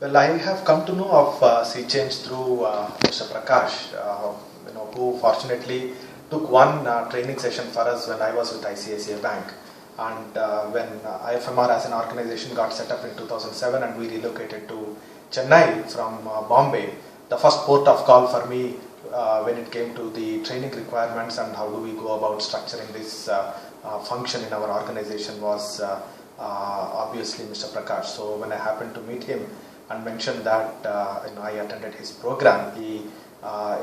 Well, I have come to know of Sea Change through Mr. Prakash, who fortunately took one training session for us when I was with ICICI Bank. And when IFMR as an organization got set up in 2007 and we relocated to Chennai from Bombay, the first port of call for me when it came to the training requirements and how do we go about structuring this function in our organization was obviously Mr. Prakash. So when I happened to meet him and mentioned that I attended his program, he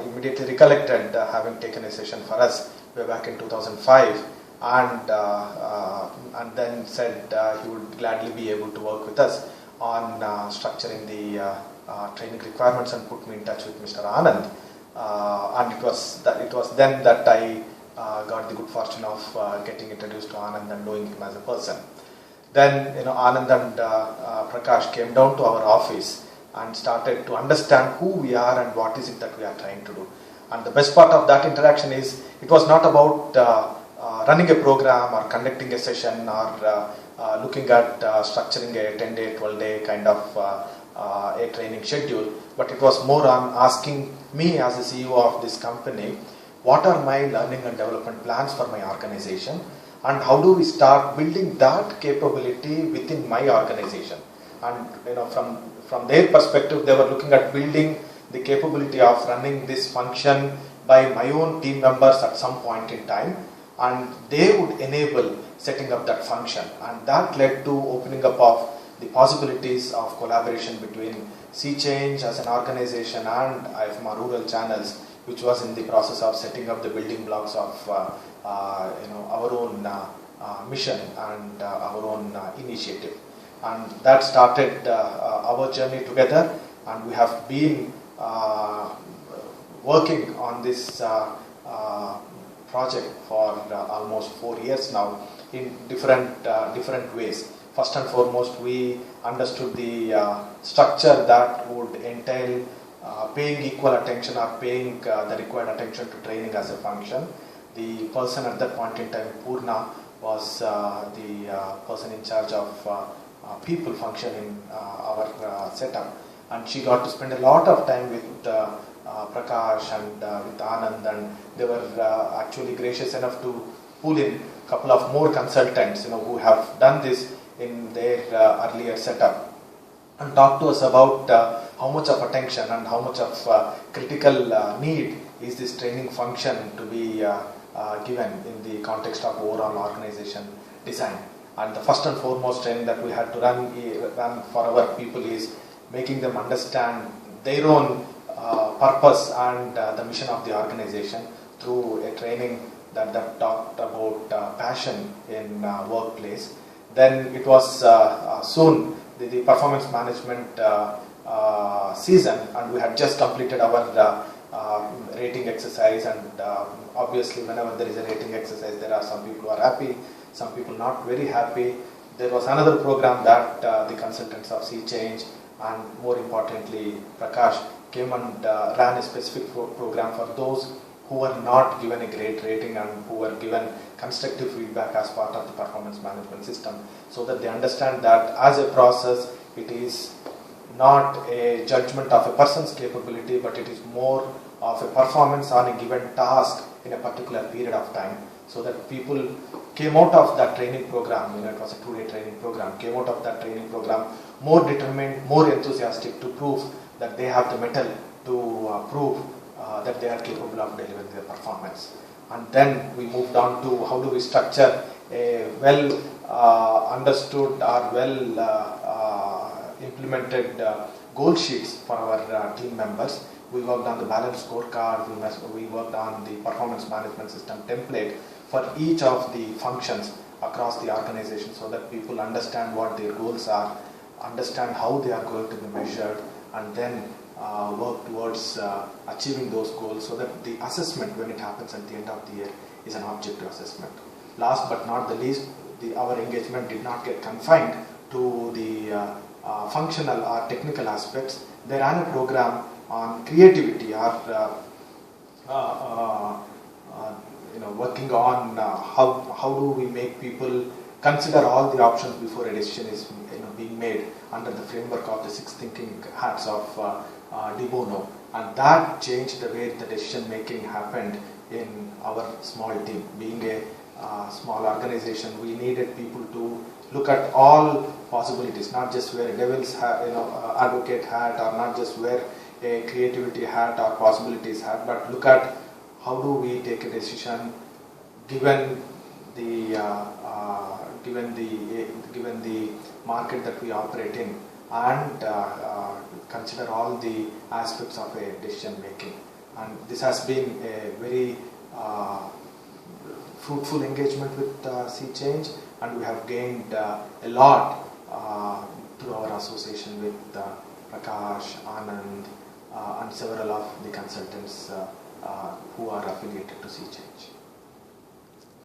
immediately recollected having taken a session for us way back in 2005 and then said he would gladly be able to work with us on structuring the training requirements and put me in touch with Mr. Anand. And it was then that I got the good fortune of getting introduced to Anand and knowing him as a person. Then Anand and Prakash came down to our office and started to understand who we are and what is it that we are trying to do. And the best part of that interaction is it was not about running a program or conducting a session or looking at structuring a 10-day, 12-day kind of a training schedule, but it was more on asking me as the CEO of this company, what are my learning and development plans for my organization and how do we start building that capability within my organization. And from their perspective, they were looking at building the capability of running this function by my own team members at some point in time, and they would enable setting up that function, and that led to opening up of the possibilities of collaboration between Sea Change as an organization and IFMR Rural Channels, which was in the process of setting up the building blocks of our own mission and our own initiative. And that started our journey together, and we have been working on this project for almost 4 years now in different ways. First and foremost, we understood the structure that would entail paying equal attention or paying the required attention to training as a function. The person at that point in time, Purna, was the person in charge of people function in our setup, and she got to spend a lot of time with Prakash and with Anand, and they were actually gracious enough to pull in a couple of more consultants who have done this in their earlier setup and talk to us about how much of attention and how much of critical need is this training function to be given in the context of overall organization design. And the first and foremost training that we had to run for our people is making them understand their own purpose and the mission of the organization through a training that talked about passion in workplace. Then it was soon the performance management season, and we had just completed our rating exercise, and obviously whenever there is a rating exercise there are some people who are happy, some people not very happy. There was another program that the consultants of Sea Change and more importantly Prakash came and ran a specific program for those who were not given a great rating and who were given constructive feedback as part of the performance management system, so that they understand that as a process it is not a judgment of a person's capability, but it is more of a performance on a given task in a particular period of time, so that people came out of that training program, it was a 2-day training program, came out of that training program more determined, more enthusiastic to prove that they have the mettle to prove that they are capable of delivering their performance. And then we moved on to how do we structure a well understood or well implemented goal sheets for our team members. We worked on the balance scorecard, we worked on the performance management system template for each of the functions across the organization, so that people understand what their goals are, understand how they are going to be measured, and then work towards achieving those goals, so that the assessment when it happens at the end of the year is an objective assessment. Last but not the least, our engagement did not get confined to the functional or technical aspects. They ran a program on creativity or working on how do we make people consider all the options before a decision is being made under the framework of the six thinking hats of De Bono, and that changed the way the decision making happened in our small team. Being a small organization, we needed people to look at all possibilities, not just wear a devil's hat, advocate hat, or not just wear a creativity hat or possibilities hat, but look at how do we take a decision given the given the market that we operate in, and consider all the aspects of a decision making. And this has been a very fruitful engagement with Sea Change, and we have gained a lot through our association with Prakash, Anand, and several of the consultants who are affiliated to Sea Change.